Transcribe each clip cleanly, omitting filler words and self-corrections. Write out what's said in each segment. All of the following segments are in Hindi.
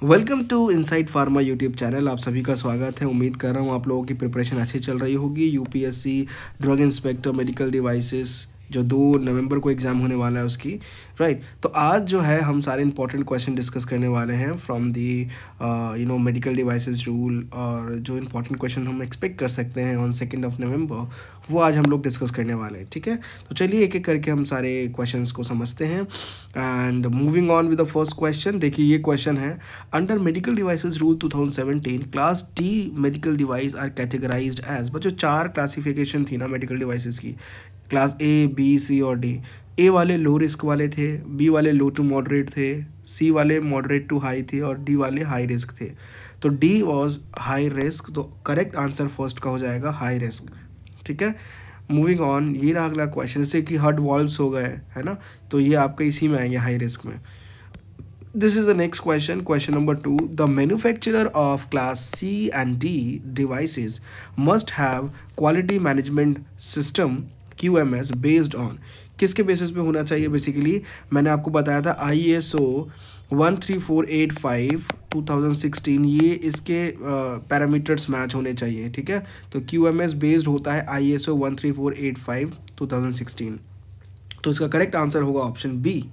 Welcome to Inside Pharma YouTube channel. आप सभी का स्वागत है। उम्मीद कर रहा हूँ आप लोगों की प्रिपरेशन अच्छी चल रही होगी। UPSC drug inspector medical devices जो 2 नवंबर को एग्ज़ाम होने वाला है उसकी राइट। तो आज जो है हम सारे इंपॉर्टेंट क्वेश्चन डिस्कस करने वाले हैं from the medical devices rule, और जो इंपॉर्टेंट क्वेश्चन हम एक्सपेक्ट कर सकते हैं ऑन 2 नवंबर वो आज हम लोग डिस्कस करने वाले हैं। ठीक है, तो चलिए एक एक करके हम सारे क्वेश्चंस को समझते हैं and moving on with the first question. देखिए ये क्वेश्चन है, under medical devices rule 2017 class D medical device are categorized as. बच्चों 4 क्लासिफिकेशन थी ना मेडिकल डिवाइसेस की, क्लास ए बी सी और डी। ए वाले लो रिस्क वाले थे, बी वाले लो टू मॉडरेट थे, सी वाले मॉडरेट टू हाई थे और डी वाले हाई रिस्क थे। तो डी वॉज हाई रिस्क, तो करेक्ट आंसर फर्स्ट का हो जाएगा हाई रिस्क। ठीक है, मूविंग ऑन, ये रहा अगला क्वेश्चन। जैसे कि हार्ट वॉल्व्स हो गए है ना, तो ये आपके इसी में आएंगे हाई रिस्क में। This is the next question, question number 2. The manufacturer of class C and D devices must have quality management system QMS based on। किसके बेसिस पे होना चाहिए? बेसिकली मैंने आपको बताया था ISO 13485 2016, ये इसके पैरामीटर्स मैच होने चाहिए। ठीक है, तो QMS बेस्ड होता है ISO 13485 2016, तो इसका करेक्ट आंसर होगा ऑप्शन बी।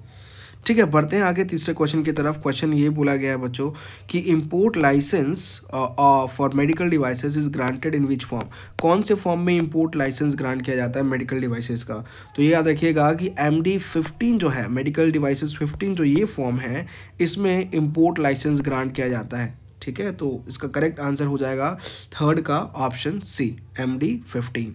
ठीक है, बढ़ते हैं आगे तीसरे क्वेश्चन की तरफ। क्वेश्चन ये बोला गया है बच्चों कि import license for medical devices is granted in which form. कौन से फॉर्म में इंपोर्ट लाइसेंस ग्रांट किया जाता है मेडिकल डिवाइसेस का? तो ये याद रखिएगा कि MD 15 जो है, मेडिकल डिवाइसेस 15 जो ये फॉर्म है, इसमें इंपोर्ट लाइसेंस ग्रांट किया जाता है। ठीक है, तो इसका करेक्ट आंसर हो जाएगा थर्ड का option C, MD 15।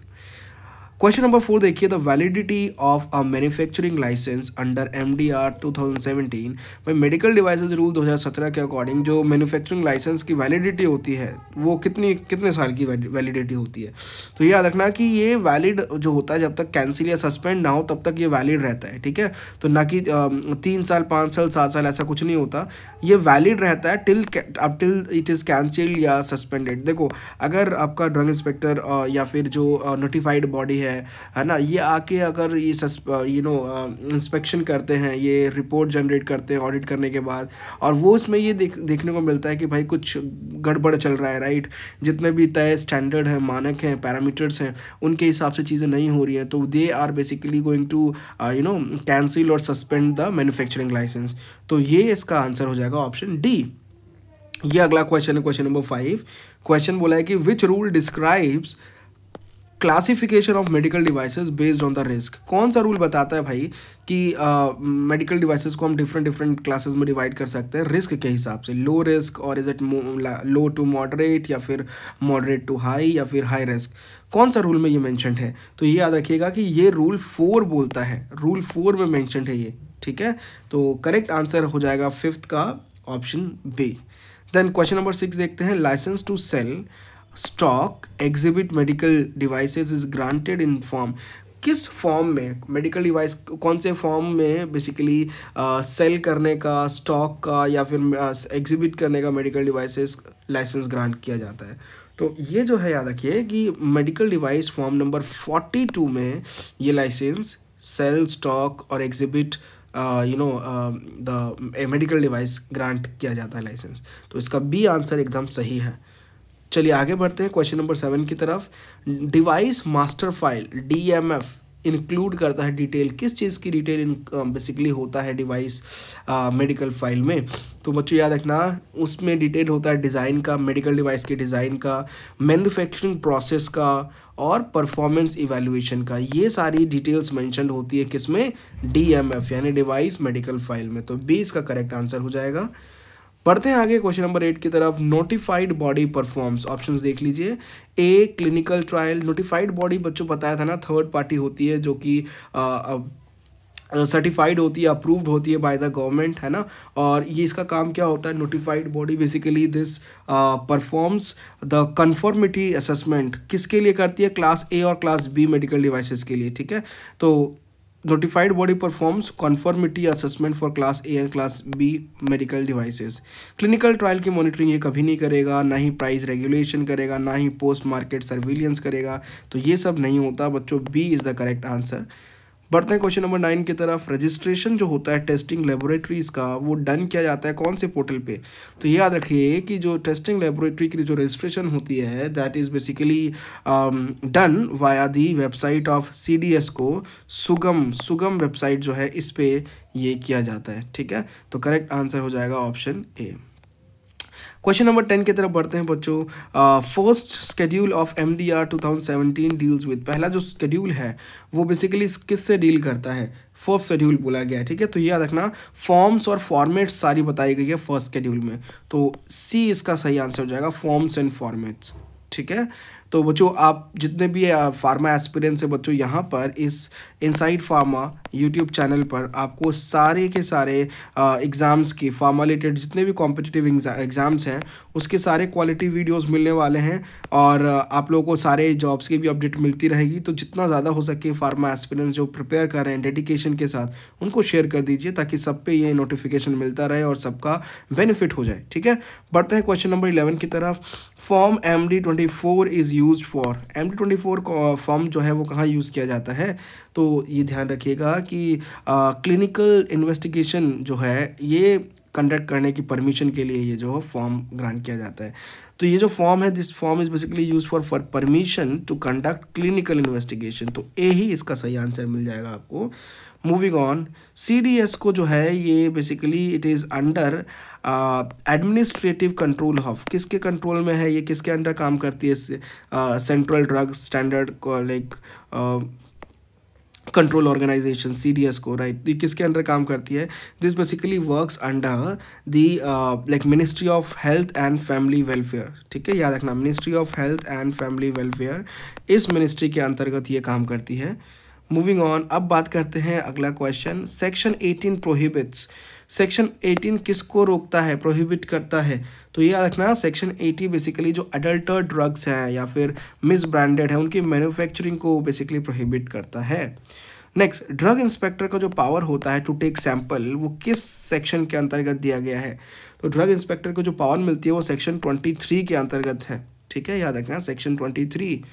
Question number 4 देखिए, the validity of a manufacturing license under MDR 2017। भाई मेडिकल डिवाइसेस रूल 2017 के अकॉर्डिंग जो मैन्युफैक्चरिंग लाइसेंस की वैलिडिटी होती है वो कितने साल की वैलिडिटी होती है? तो ये याद रखना कि ये वैलिड जो होता है, जब तक कैंसिल या सस्पेंड ना हो तब तक ये वैलिड रहता है। ठीक है, तो ना कि 3 साल 5 साल 7 साल ऐसा कुछ नहीं होता, ये वैलिड रहता है टिल इट इज़ कैंसिल्ड या सस्पेंडेड। देखो अगर आपका ड्रग इंस्पेक्टर या फिर जो नोटिफाइड बॉडी है ना, ये आके अगर ये इंस्पेक्शन करते हैं, ये रिपोर्ट जनरेट करते हैं ऑडिट करने के बाद, और वो इसमें ये देखने को मिलता है कि भाई कुछ गड़बड़ चल रहा है, राइट, जितने भी तय स्टैंडर्ड हैं, मानक हैं, पैरामीटर्स हैं, उनके हिसाब से चीज़ें नहीं हो रही हैं, तो they are basically going to cancel और सस्पेंड द मैन्युफैक्चरिंग लाइसेंस। तो ये इसका आंसर हो जाएगा ऑप्शन डी। ये अगला क्वेश्चन है, क्वेश्चन नंबर 5। क्वेश्चन बोला है कि which rule describes classification of medical devices based on the risk. कौन सा रूल बताता है भाई कि मेडिकल डिवाइसेस को हम डिफरेंट क्लासेस में डिवाइड कर सकते हैं रिस्क के हिसाब से? लो रिस्क, और is it low to moderate, या फिर मॉडरेट टू हाई, या फिर हाई रिस्क? कौन सा रूल में ये मैंशनड है? तो ये याद रखिएगा कि ये रूल 4 बोलता है, रूल 4 में मैंशनड है ये। ठीक है, तो करेक्ट आंसर हो जाएगा 5th का option B. Then question number 6 देखते हैं, license to sell stock exhibit medical devices is granted in form. किस फॉर्म में मेडिकल डिवाइस, कौन से फॉर्म में बेसिकली सेल करने का, स्टॉक का, या फिर एग्जिबिट करने का मेडिकल डिवाइसेस लाइसेंस ग्रांट किया जाता है? तो ये जो है याद रखिए कि मेडिकल डिवाइस फॉर्म नंबर 42 में ये लाइसेंस सेल, स्टॉक और exhibit the medical device grant किया जाता है लाइसेंस। तो इसका बी आंसर एकदम सही है। चलिए आगे बढ़ते हैं क्वेश्चन नंबर 7 की तरफ। Device master file DMF include करता है डिटेल, किस चीज़ की डिटेल बेसिकली होता है डिवाइस मेडिकल फाइल में? तो बच्चों याद रखना, उसमें डिटेल होता है डिज़ाइन का, मेडिकल डिवाइस के डिज़ाइन का, मैन्युफैक्चरिंग प्रोसेस का, और परफॉर्मेंस इवैल्यूएशन का। ये सारी डिटेल्स मेंशन होती है किसमें? DMF यानी डिवाइस मेडिकल फाइल में। तो बी इसका करेक्ट आंसर हो जाएगा। बढ़ते हैं आगे क्वेश्चन नंबर 8 की तरफ। नोटिफाइड बॉडी परफॉर्म्स, ऑप्शंस देख लीजिए। A clinical trial, notified body बच्चों बताया था ना, थर्ड पार्टी होती है जो कि सर्टिफाइड होती है, अप्रूव्ड होती है बाय द गवर्नमेंट, है ना। और ये इसका काम क्या होता है? Notified body basically this performs the conformity assessment. किसके लिए करती है? क्लास ए और क्लास बी मेडिकल डिवाइसेस के लिए। ठीक है, तो notified body performs conformity assessment for class A and class B medical devices. Clinical trial की मॉनिटरिंग ये कभी नहीं करेगा, ना ही प्राइस रेगुलेशन करेगा, ना ही पोस्ट मार्केट सर्विलियंस करेगा। तो ये सब नहीं होता बच्चों, B is the correct answer. बढ़ते हैं क्वेश्चन नंबर 9 की तरफ। रजिस्ट्रेशन जो होता है टेस्टिंग लेबोरेटरीज का वो डन किया जाता है कौन से पोर्टल पे? तो याद रखिए कि जो टेस्टिंग लेबोरेटरी की जो रजिस्ट्रेशन होती है that is basically done via the website of CDS को सुगम वेबसाइट जो है इस पे ये किया जाता है, ठीक है। तो करेक्ट आंसर हो जाएगा ऑप्शन ए। क्वेश्चन नंबर 10 की तरफ बढ़ते हैं बच्चों। First schedule of MDR 2017 deals with, पहला जो शेड्यूल है वो बेसिकली किससे डील करता है? फर्स्ट शेड्यूल बोला गया है, ठीक है। तो याद रखना फॉर्म्स और फॉर्मेट्स सारी बताई गई है फर्स्ट शेड्यूल में, तो C इसका सही आंसर हो जाएगा, फॉर्म्स एंड फॉर्मेट्स, ठीक है। तो बच्चों आप जितने भी फार्मा एस्पिरेंट्स है बच्चों, यहाँ पर इस इनसाइड फार्मा यूट्यूब चैनल पर आपको सारे के सारे एग्ज़ाम्स की फार्मा रिलेटेड जितने भी कॉम्पिटिटिव एग्ज़ाम्स हैं उसके सारे क्वालिटी वीडियोस मिलने वाले हैं, और आप लोगों को सारे जॉब्स की भी अपडेट मिलती रहेगी। तो जितना ज़्यादा हो सके फार्मा एस्पिरेंट्स जो प्रिपेयर कर रहे हैं डेडिकेशन के साथ उनको शेयर कर दीजिए ताकि सब पे ये नोटिफिकेशन मिलता रहे और सबका बेनिफिट हो जाए, ठीक है। बढ़ते हैं क्वेश्चन नंबर 11 की तरफ। Form MD24 is used for, MD24 form जो है वो कहाँ यूज़ किया जाता है? तो ये ध्यान रखिएगा कि क्लिनिकल इन्वेस्टिगेशन जो है ये कंडक्ट करने की परमिशन के लिए ये जो फॉर्म ग्रांट किया जाता है। तो ये जो फॉर्म है this form is basically use for permission to conduct clinical investigation, तो ए ही इसका सही आंसर मिल जाएगा आपको। मूविंग ऑन, CDS को जो है ये basically it is under administrative control of, किसके कंट्रोल में है ये, किसके अंडर काम करती है? सेंट्रल ड्रग स्टैंडर्ड को लाइक कंट्रोल ऑर्गेनाइजेशन CDS को, राइट। ये किसके अंडर काम करती है? This basically works under the like ministry of health and family welfare, ठीक है। याद रखना ministry of health and family welfare इस मिनिस्ट्री के अंतर्गत ये काम करती है। मूविंग ऑन, अब बात करते हैं अगला क्वेश्चन। सेक्शन 18 प्रोहिबिट्स, सेक्शन 18 किसको रोकता है, प्रोहिबिट करता है? तो ये याद रखना सेक्शन 80 बेसिकली जो अडल्टर ड्रग्स हैं या फिर मिस ब्रांडेड है उनकी मैन्युफैक्चरिंग को बेसिकली प्रोहिबिट करता है। नेक्स्ट, ड्रग इंस्पेक्टर का जो पावर होता है टू टेक सैंपल वो किस सेक्शन के अंतर्गत दिया गया है? तो ड्रग इंस्पेक्टर को जो पावर मिलती है वो सेक्शन 23 के अंतर्गत है, ठीक है। याद रखना section 23।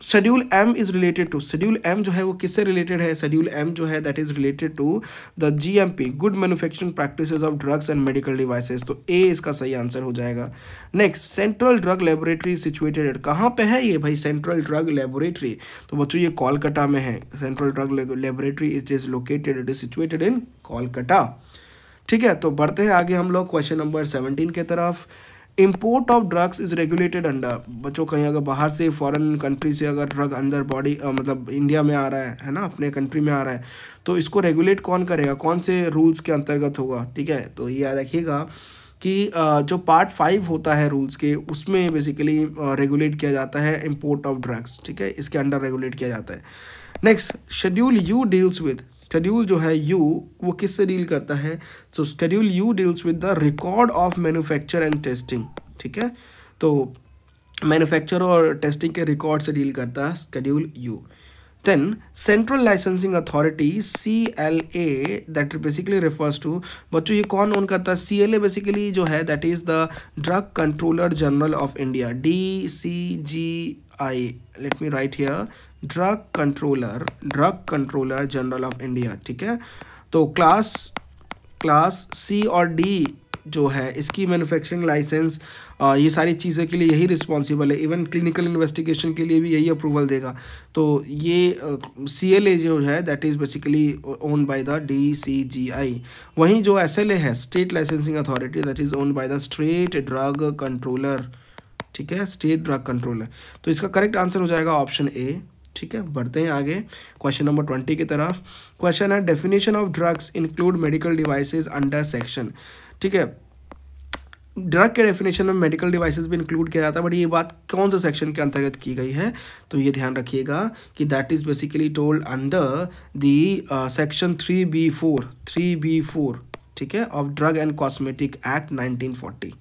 Schedule M is related to, schedule M जो है वो किससे रिलेटेड है? शेड्यूल M जो है that is related to the GMP good manufacturing practices of drugs and medical devices, तो A इसका सही आंसर हो जाएगा। Next, central drug laboratory situated, कहाँ पे है ये भाई सेंट्रल ड्रग लेबोरेटरी? तो बच्चों ये कोलकाता में है। Central drug laboratory it is located, it is situated in Kolkata, ठीक है। तो बढ़ते हैं आगे हम लोग क्वेश्चन नंबर 17 के तरफ। Import of drugs is regulated under, बच्चों कहीं अगर बाहर से फॉरेन कंट्री से अगर ड्रग अंदर बॉडी मतलब इंडिया में आ रहा है ना, अपने कंट्री में आ रहा है, तो इसको रेगुलेट कौन करेगा, कौन से रूल्स के अंतर्गत होगा, ठीक है। तो ये याद रखिएगा कि जो पार्ट 5 होता है रूल्स के उसमें बेसिकली रेगुलेट किया जाता है इम्पोर्ट ऑफ ड्रग्स, ठीक है, इसके अंडर रेगुलेट किया जाता है। Next, schedule U deals with, schedule जो है U वो किससे डील करता है? तो schedule U deals with the record of manufacture and testing, ठीक है। तो मैन्युफैक्चर और टेस्टिंग के रिकॉर्ड से डील करता है schedule U। Then central licensing authority CLA that basically refers to, बच्चों ये कौन ओन करता है? CLA बेसिकली जो है that is the drug controller general of India, DCGI, let me right here, drug controller general of India, ठीक है। तो क्लास C और D जो है इसकी मैन्युफैक्चरिंग लाइसेंस ये सारी चीज़ों के लिए यही रिस्पॉन्सिबल है, इवन क्लिनिकल इन्वेस्टिगेशन के लिए भी यही अप्रूवल देगा। तो ये CLA जो है that is basically own by the DCGI। वहीं जो SLA है state licensing authority that is own by the state drug controller, ठीक है, स्टेट ड्रग कंट्रोलर। तो इसका करेक्ट आंसर हो जाएगा ऑप्शन ए, ठीक है। बढ़ते हैं आगे क्वेश्चन नंबर 20 की तरफ। क्वेश्चन है definition of drugs include medical devices under section, ठीक है। ड्रग के डेफिनेशन में मेडिकल डिवाइसेस भी इंक्लूड किया जाता है, बट ये बात कौन से सेक्शन के अंतर्गत की गई है? तो ये ध्यान रखिएगा कि that is basically told under the section 3B4, ठीक है, of drug and cosmetic act 1940,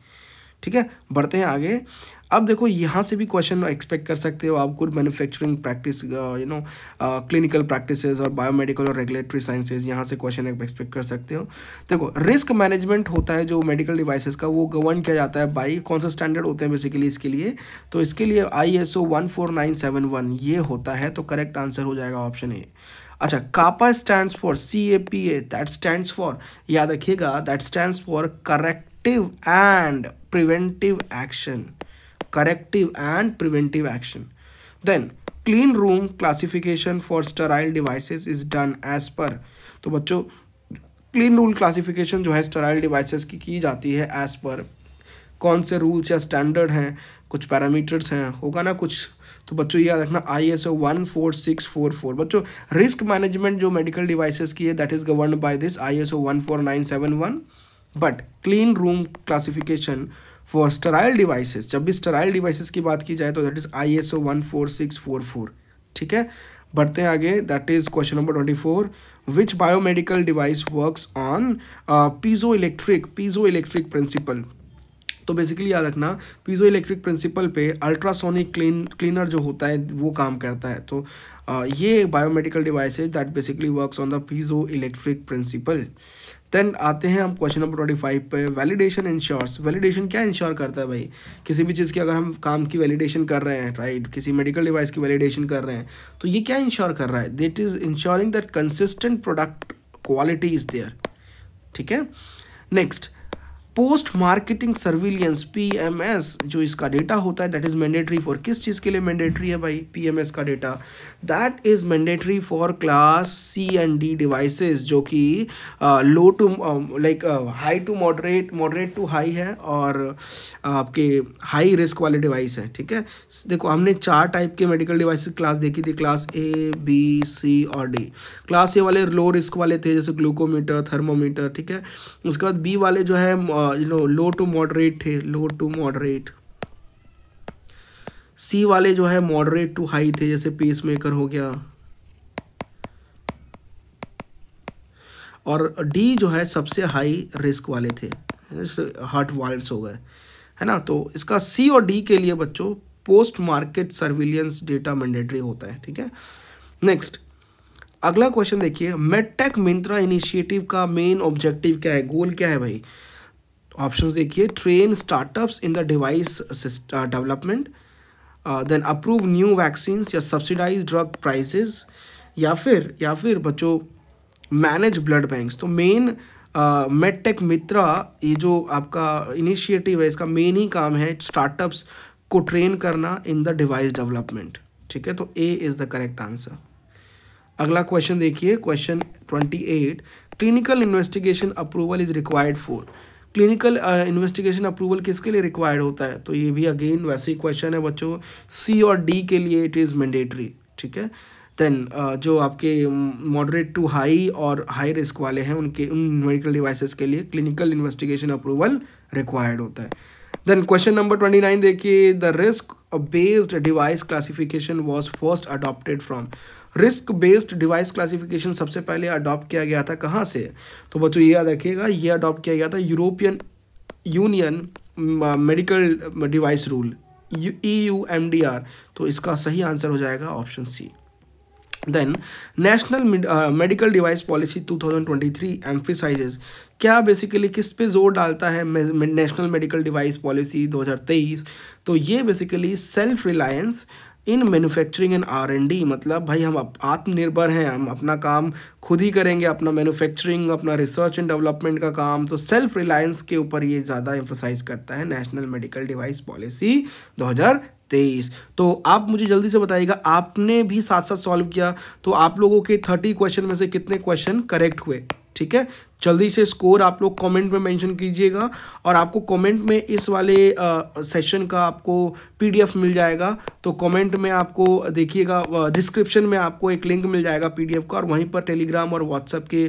ठीक है, बढ़ते हैं आगे। अब देखो यहाँ से भी क्वेश्चन एक्सपेक्ट कर सकते हो आप, good manufacturing practice, clinical practices और बायोमेडिकल और रेगुलेटरी साइंसेज, यहाँ से क्वेश्चन एक्सपेक्ट कर सकते हो। देखो रिस्क मैनेजमेंट होता है जो मेडिकल डिवाइसेस का, वो गवर्न किया जाता है बाई कौन सा स्टैंडर्ड होते हैं बेसिकली इसके लिए, तो इसके लिए ISO 14971 ये होता है, तो करेक्ट आंसर हो जाएगा ऑप्शन ए। अच्छा, CAPA stands for CAPA, that stands for, याद रखिएगा, that stands for corrective and preventive action, corrective and preventive action. Then clean room classification for sterile devices is done as per, तो बच्चों क्लीन रूल क्लासिफिकेशन जो है स्टेराइल डिवाइसेस की जाती है एज पर कौन से रूल्स या स्टैंडर्ड हैं, कुछ पैरामीटर्स हैं, होगा ना कुछ, तो बच्चों याद रखना ISO 14644। बच्चों रिस्क मैनेजमेंट जो मेडिकल डिवाइसेस की है that is governed by this ISO 14971, but clean room classification for sterile devices, जब भी स्टेराइल डिवाइसेस की बात की जाए तो दैट इज ISO 14644। ठीक है, बढ़ते हैं आगे। That is question number 24, which biomedical device works on piezo electric principle. तो बेसिकली याद रखना पीजो इलेक्ट्रिक प्रिंसिपल पे अल्ट्रासोनिक क्लीनर जो होता है वो काम करता है, तो ये बायोमेडिकल डिवाइस है that basically works on the piezo electric principle. Then आते हैं हम क्वेश्चन नंबर 25 पे, वैलिडेशन इंश्योर्स। वैलिडेशन क्या इंश्योर करता है भाई, किसी भी चीज़ की अगर हम काम की वैलिडेशन कर रहे हैं, राइट, किसी मेडिकल डिवाइस की वैलिडेशन कर रहे हैं, तो ये क्या इंश्योर कर रहा है, that is ensuring that consistent product quality is there. ठीक है, next post marketing surveillance PMS जो इसका डेटा होता है दैट इज मैंडेटरी फॉर, किस चीज़ के लिए मैंडेटरी है भाई PMS का data, that is mandatory for class C and D devices जो कि low to like high to moderate to high है और आपके हाई रिस्क वाले डिवाइस है। ठीक है, देखो हमने 4 टाइप के मेडिकल डिवाइसेस क्लास देखी थी, क्लास A B C और D। क्लास A वाले लो रिस्क वाले थे जैसे ग्लूकोमीटर, थर्मोमीटर। ठीक है, उसके बाद B वाले जो है लो टू मॉडरेट थे, लो टू मॉडरेट। C वाले जो है मॉडरेट टू हाई थे जैसे पेसमेकर हो गया, और D जो है सबसे हाई रिस्क वाले थे, हार्ट वाल्व्स हो गए, है ना। तो इसका C और D के लिए बच्चों post market surveillance data mandatory होता है। ठीक है, नेक्स्ट अगला क्वेश्चन देखिए, मेडटेक मिंत्रा इनिशिएटिव का मेन ऑब्जेक्टिव क्या है, गोल क्या है भाई। ऑप्शंस देखिए, train startups in the device development, then approve new vaccines या सब्सिडाइज ड्रग प्राइसेस, या फिर बच्चों मैनेज ब्लड बैंक्स। तो मेन मेडटेक मित्रा ये जो आपका इनिशिएटिव है इसका मेन ही काम है स्टार्टअप्स को ट्रेन करना इन द डिवाइस डेवलपमेंट। ठीक है, तो A is the correct answer. अगला क्वेश्चन देखिए, question 28, clinical investigation approval is required for. Clinical investigation approval किसके लिए रिक्वायर्ड होता है, तो ये भी अगेन वैसे ही क्वेश्चन है बच्चों, C और D के लिए इट इज़ मैंडेटरी। ठीक है, देन जो आपके मॉडरेट टू हाई और हाई रिस्क वाले हैं उन मेडिकल डिवाइसेस के लिए क्लिनिकल इन्वेस्टिगेशन अप्रूवल रिक्वायर्ड होता है। देन क्वेश्चन नंबर 29 देखिए, the risk based device classification was first adopted from. Risk based device classification सबसे पहले अडॉप्ट किया गया था कहाँ से, तो बच्चों ये याद रखिएगा, ये अडॉप्ट किया गया था European Union medical device rule EU MDR। तो इसका सही आंसर हो जाएगा option C। Then national medical device policy 2023 emphasises, क्या बेसिकली किस पे जोर डालता है नेशनल मेडिकल डिवाइस पॉलिसी 2023, तो ये basically self reliance in manufacturing and R&D, मतलब भाई हम आत्मनिर्भर हैं, हम अपना काम खुद ही करेंगे, अपना मैन्युफैक्चरिंग, अपना रिसर्च एंड डेवलपमेंट का काम, तो सेल्फ रिलायंस के ऊपर ये ज़्यादा एम्फसाइज करता है नेशनल मेडिकल डिवाइस पॉलिसी 2023। तो आप मुझे जल्दी से बताइएगा, आपने भी साथ साथ सॉल्व किया तो आप लोगों के 30 क्वेश्चन में से कितने क्वेश्चन करेक्ट हुए। ठीक है, जल्दी से स्कोर आप लोग कमेंट में मेंशन कीजिएगा, और आपको कमेंट में इस वाले सेशन का आपको PDF मिल जाएगा, तो कमेंट में आपको देखिएगा, डिस्क्रिप्शन में आपको एक लिंक मिल जाएगा PDF का, और वहीं पर टेलीग्राम और व्हाट्सएप के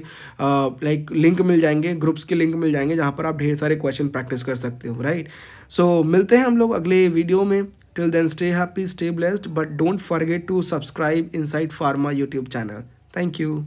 लाइक लिंक मिल जाएंगे, ग्रुप्स के लिंक मिल जाएंगे जहाँ पर आप ढेर सारे क्वेश्चन प्रैक्टिस कर सकते हो। राइट, सो मिलते हैं हम लोग अगले वीडियो में। Till then stay happy, stay blessed, but don't forget to subscribe Inside Pharma YouTube channel. Thank you.